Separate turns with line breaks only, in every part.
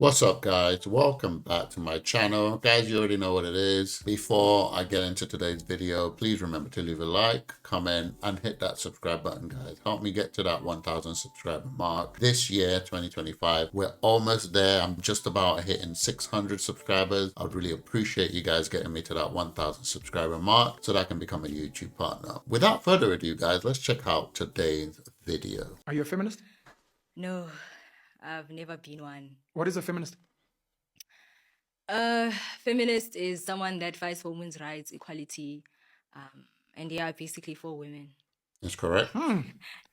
What's up, guys? Welcome back to my channel. Guys, you already know what it is. Before I get into today's video, please remember to leave a like, comment, and hit that subscribe button, guys. Help me get to that 1,000 subscriber mark. This year, 2025, we're almost there. I'm just about hitting 600 subscribers. I'd really appreciate you guys getting me to that 1,000 subscriber mark so that I can become a YouTube partner. Without further ado, guys, let's check out today's video.
Are you a feminist?
No, I've never been one.
What is a feminist?
Feminist is someone that fights for women's rights, equality, and they are basically for women.
That's correct.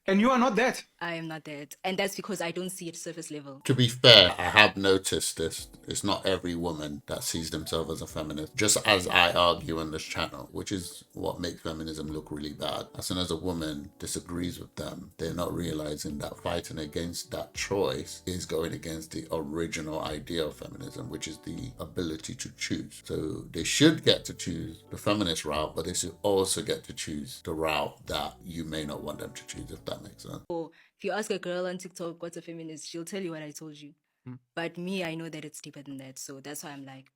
And you are not that.
I am not that. And that's because I don't see it surface level.
To be fair, I have noticed this. It's not every woman that sees themselves as a feminist, just as I argue on this channel, which is what makes feminism look really bad. As soon as a woman disagrees with them, they're not realizing that fighting against that choice is going against the original idea of feminism, which is the ability to choose. So they should get to choose the feminist route, but they should also get to choose the route that you may not want them to choose, if that makes sense.
Or if you ask a girl on TikTok what's a feminist, she'll tell you what I told you. But me, I know that it's deeper than that. So that's why I'm like,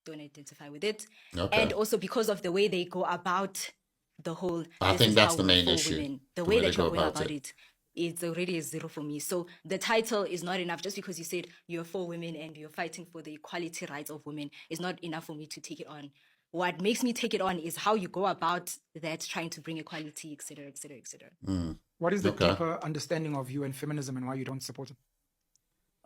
don't identify with it.
Okay.
And also because of the way they go about the whole...
I
this
think
is
that's
how
the
we
main
for
issue,
women.
the
The
way
way
they
that
go
you're going
about
about it. It's already a zero for me. So the title is not enough. Just because you said you're for women and you're fighting for the equality rights of women is not enough for me to take it on. What makes me take it on is how you go about that, trying to bring equality, etc., etc., etc.
What is the
Okay.
deeper understanding of you and feminism and why you don't support it?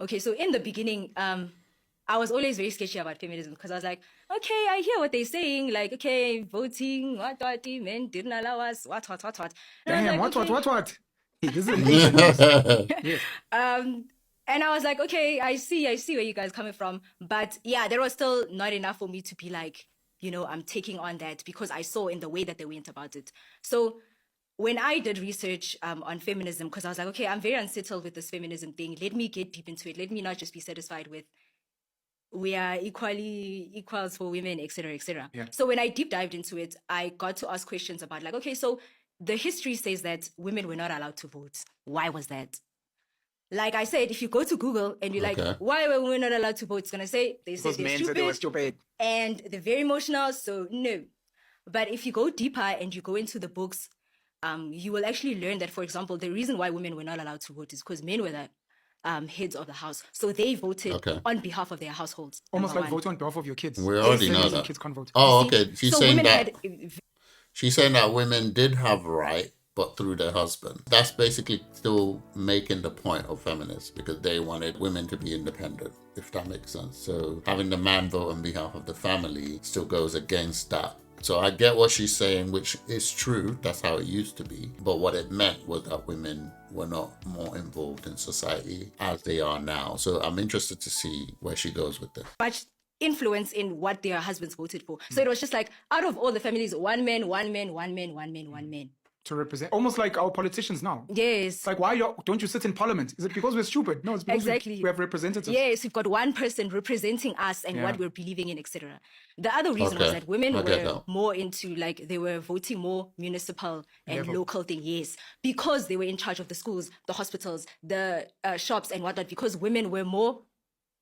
Okay, so in the beginning, I was always very sketchy about feminism because I was like, okay, I hear what they're saying, like, okay, voting, what, men didn't allow us, what. And I was
Damn,
like,
what? Hey, this is a nation. Yes.
And I was like, okay, I see where you guys are coming from. But yeah, there was still not enough for me to be like, I'm taking on that because I saw in the way that they went about it. So when I did research on feminism, because I was like, okay, I'm very unsettled with this feminism thing. Let me get deep into it. Let me not just be satisfied with we are equals for women, etc., etc.
Yeah.
So when I deep dived into it, I got to ask questions about like, okay, so the history says that women were not allowed to vote. Why was that? Like I said, if you go to Google and you're like,
Okay.
why were women not allowed to vote? It's gonna say they said
Because
they're
men
stupid,
said they were stupid.
and they're very emotional. So no. But if you go deeper and you go into the books, you will actually learn that, for example, the reason why women were not allowed to vote is because men were the heads of the house. So they voted
Okay.
on behalf of their households.
Almost
number
like
one.
voting on behalf of your kids.
We already know
Feminism,
that.
kids can't vote.
Oh,
You see?
okay. She's
So
saying
women
that
had
she's saying that women did have right, but through their husband. That's basically still making the point of feminists because they wanted women to be independent, if that makes sense. So having the man vote on behalf of the family still goes against that. So I get what she's saying, which is true. That's how it used to be. But what it meant was that women were not more involved in society as they are now. So I'm interested to see where she goes with this.
much influence in what their husbands voted for. So it was just like, out of all the families, one man.
To represent, almost like our politicians now.
Yes.
It's like, why don't you sit in parliament? Is it because we're stupid? No, it's because
Exactly.
we have representatives.
Yes, we've got one person representing us and what we're believing in, etc. The other reason was
Okay,
that women
I get
were
that.
more into, like, they were voting more municipal and local thing, yes, because they were in charge of the schools, the hospitals, the shops and whatnot, because women were more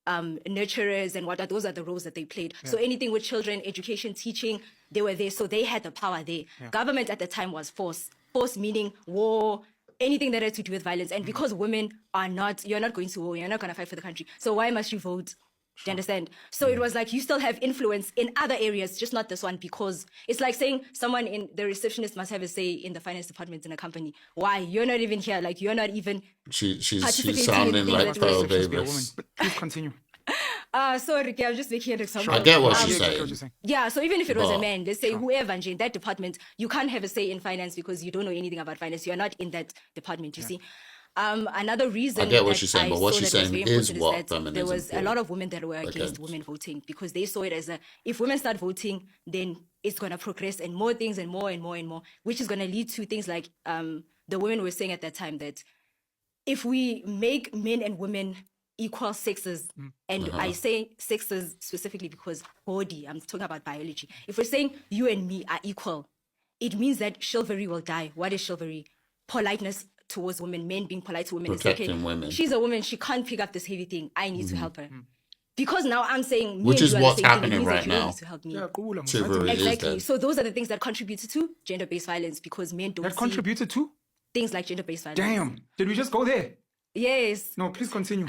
nurturers and whatnot. Those are the roles that they played. So anything with children, education, teaching, they were there. So they had the power there. Government at the time was force meaning war, anything that had to do with violence. And because women are not, you're not going to war, you're not going to fight for the country, so why must you vote? Do you understand? So it was like you still have influence in other areas, just not this one, because it's like saying someone in the receptionist must have a say in the finance department in a company. Why? You're not even here. Like, you're not even
She's
participating in
sounding
things
like
that
Pearl
Just be a woman.
Davis.
But please continue.
sorry, Ricky, I'm just making an example.
I get what
Yeah,
she's
I get what
saying.
you're saying.
Yeah, so even if it was a
But-
man, let's say whoever in that department, you can't have a say in finance because you don't know anything about finance. You're not in that department, you see. Another reason
I get what
that
she's saying,
I
but what
saw
she's
that was
saying
very
is
important
what
that there
feminism
was a
for.
lot of women that were against
Against.
women voting because they saw it as if women start voting, then it's going to progress and more things and more and more and more, which is going to lead to things like the women were saying at that time that if we make men and women equal sexes, and I say sexes specifically because body, I'm talking about biology. If we're saying you and me are equal, it means that chivalry will die. What is chivalry? Politeness towards women, men being polite to women. It's
Protecting
okay,
women.
she's a woman, she can't pick up this heavy thing. I need to help her. because now I'm saying me
Which
and
is
you are the
what's
same thing, it
happening
means that
right
you don't
now.
need to help me.
Yeah, cool.
Chivalry is
Exactly.
dead.
So those are the things that contributed to gender-based violence, because men don't
That
see
contributed to?
things like gender-based violence.
Damn. Did we just go there?
Yes.
No, please continue.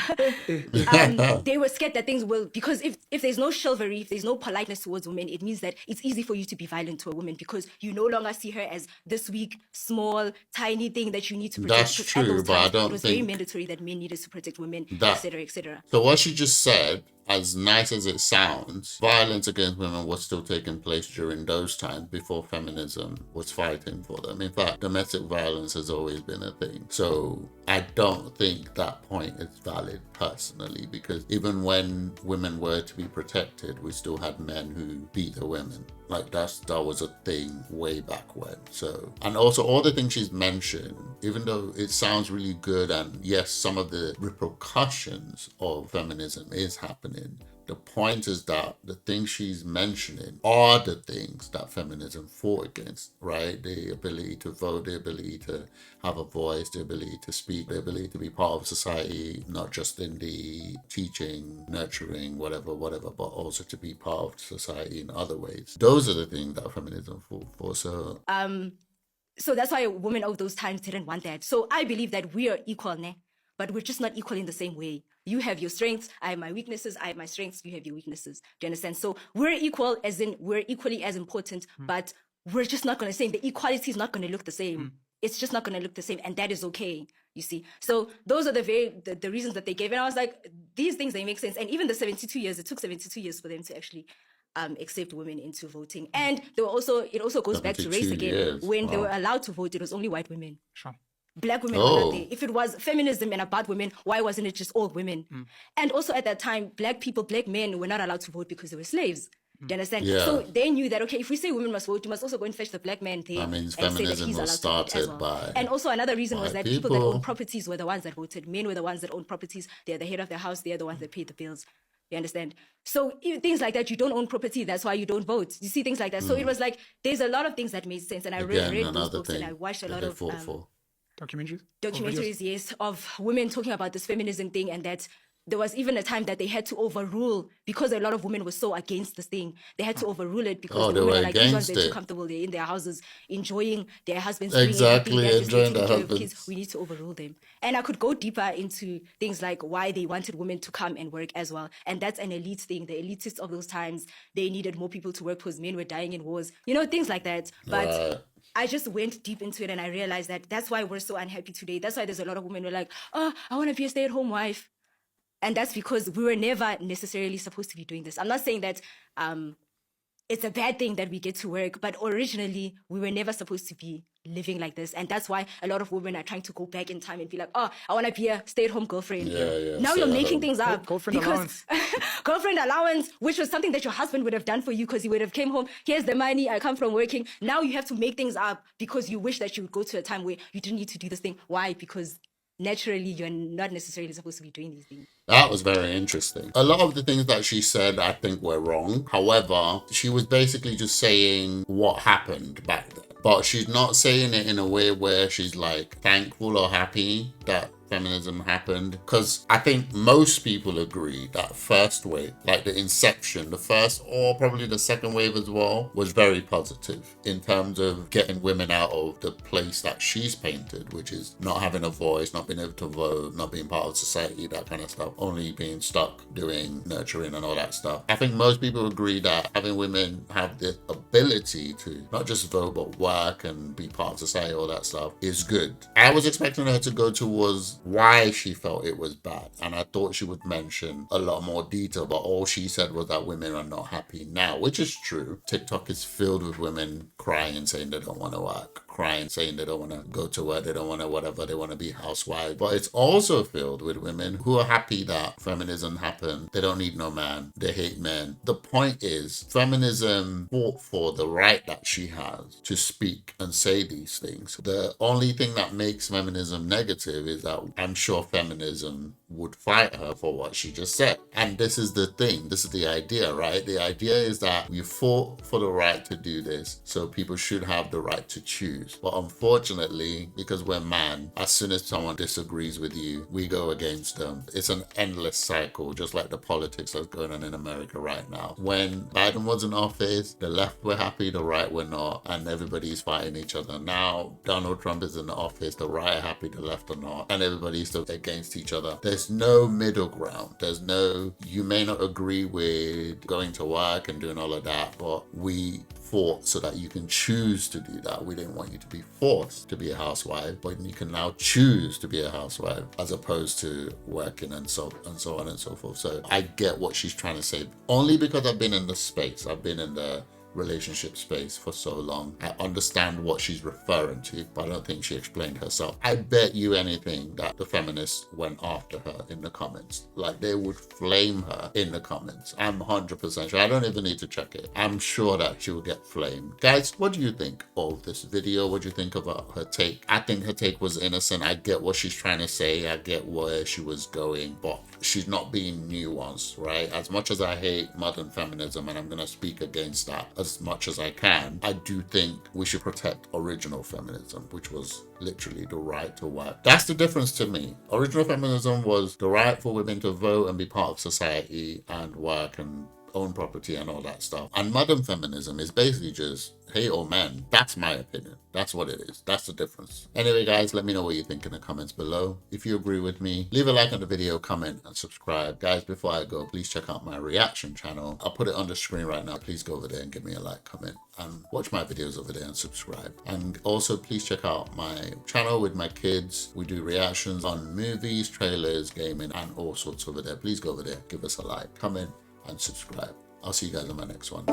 They were scared that things will, because if there's no chivalry, if there's no politeness towards women, it means that it's easy for you to be violent to a woman, because you no longer see her as this weak, small, tiny thing that you need to protect.
That's
Because at
true,
those
but I
times,
don't
it was very
think
mandatory that men needed to protect women,
that-
etc., etc.
So what she just said, as nice as it sounds, violence against women was still taking place during those times before feminism was fighting for them. In fact, domestic violence has always been a thing. So I don't think that point is valid personally, because even when women were to be protected, we still had men who beat the women. Like that was a thing way back when. So, and also all the things she's mentioned, even though it sounds really good, and yes, some of the repercussions of feminism is happening, the point is that the things she's mentioning are the things that feminism fought against, right? The ability to vote, the ability to have a voice, the ability to speak, the ability to be part of society, not just in the teaching, nurturing, whatever, but also to be part of society in other ways. Those are the things that feminism fought for.
So that's why women of those times didn't want that. So I believe that we are equal, ne? But we're just not equal in the same way. You have your strengths, I have my weaknesses, I have my strengths, you have your weaknesses. Do you understand? So we're equal, as in we're equally as important, but we're just not going to say the equality is not going to look the same. It's just not going to look the same, and that is okay, you see. So those are the reasons that they gave. And I was like, these things, they make sense. And even the 72 years, it took 72 years for them to actually accept women into voting. And it also goes back to race
72
again.
years.
When they
Wow.
were allowed to vote, it was only white women.
Sure.
Black women were not
Oh.
there. If it was feminism and about women, why wasn't it just all women? And also at that time, black men were not allowed to vote because they were slaves. Do you understand?
Yeah.
So they knew that, okay, if we say women must vote, you must also go and fetch the black man there.
That means
and say that
feminism
he's
was
allowed to vote as
started
well.
by
And also another reason was
white
that people that
people.
own properties were the ones that voted. Men were the ones that own properties. They're the head of the house. They're the ones that paid the bills. You understand? So things like that, you don't own property, that's why you don't vote. You see things like that. So it was like, there's a lot of things that made sense. And I
Again,
read those
another
books
thing
and I watched a
that
lot
they
of
fought for.
Documentaries?
documentaries, yes, of women talking about this feminism thing, and that there was even a time that they had to overrule, because a lot of women were so against this thing. They had to overrule it because
Oh,
the
they
women
were
are like, these ones,
against
they're too
it.
comfortable, they're in their houses enjoying their husbands
Exactly,
doing everything, they're just
enjoying
taking
their
care of kids.
husbands.
We need to overrule them. And I could go deeper into things like why they wanted women to come and work as well. And that's an elite thing. The elitists of those times, they needed more people to work because men were dying in wars, things like that. But
Right.
I just went deep into it and I realized that that's why we're so unhappy today. That's why there's a lot of women who are like, oh, I want to be a stay-at-home wife. And that's because we were never necessarily supposed to be doing this. I'm not saying that it's a bad thing that we get to work, but originally we were never supposed to be living like this. And that's why a lot of women are trying to go back in time and be like, oh, I want to be a stay-at-home girlfriend.
Yeah,
Now you're
stay at
making
home.
things up.
Girlfriend allowance.
Girlfriend allowance, which was something that your husband would have done for you because he would have came home, here's the money, I come from working. Now you have to make things up because you wish that you would go to a time where you didn't need to do this thing. Why? Because naturally you're not necessarily supposed to be doing these things.
That was very interesting. A lot of the things that she said, I think, were wrong. However, she was basically just saying what happened back then. But she's not saying it in a way where she's like thankful or happy that feminism happened, because I think most people agree that first wave, like the inception, the first or probably the second wave as well, was very positive in terms of getting women out of the place that she's painted, which is not having a voice, not being able to vote, not being part of society, that kind of stuff, only being stuck doing nurturing and all that stuff. I think most people agree that having women have the ability to not just vote but work and be part of society, all that stuff, is good. I was expecting her to go towards why she felt it was bad, and I thought she would mention a lot more detail, but all she said was that women are not happy now, which is true. TikTok is filled with women crying, saying they don't want to work, crying, saying they don't want to go to work, they don't want to whatever, they want to be housewives. But it's also filled with women who are happy that feminism happened. They don't need no man, they hate men. The point is, feminism fought for the right that she has to speak and say these things. The only thing that makes feminism negative is that I'm sure feminism would fight her for what she just said. And this is the thing, this is the idea, right? The idea is that we fought for the right to do this, so people should have the right to choose. issues. But unfortunately, because we're man, as soon as someone disagrees with you, we go against them. It's an endless cycle, just like the politics that's going on in America right now. When Biden was in office, the left were happy, the right were not, and everybody's fighting each other. Now Donald Trump is in the office, the right are happy, the left are not, and everybody's still against each other. There's no middle ground. There's no, you may not agree with going to work and doing all of that, but we fought so that you can choose to do that. We didn't want you to be forced to be a housewife, but you can now choose to be a housewife as opposed to working and so on and so forth. So I get what she's trying to say, only because I've been in the space. I've been in the relationship space for so long. I understand what she's referring to, but I don't think she explained herself. I bet you anything that the feminists went after her in the comments. Like, they would flame her in the comments. I'm 100% sure. I don't even need to check it. I'm sure that she will get flamed. Guys, what do you think of this video? What do you think about her take? I think her take was innocent. I get what she's trying to say. I get where she was going, but she's not being nuanced, right? As much as I hate modern feminism, and I'm going to speak against that as much as I can, I do think we should protect original feminism, which was literally the right to work. That's the difference to me. Original feminism was the right for women to vote and be part of society and work and own property and all that stuff. And modern feminism is basically just hate all men. That's my opinion. That's what it is. That's the difference. Anyway, guys, let me know what you think in the comments below. If you agree with me, leave a like on the video, comment, and subscribe. Guys, before I go, please check out my reaction channel. I'll put it on the screen right now. Please go over there and give me a like, comment, and watch my videos over there and subscribe. And also, please check out my channel with my kids. We do reactions on movies, trailers, gaming, and all sorts over there. Please go over there, give us a like, comment, and subscribe. I'll see you guys on my next one.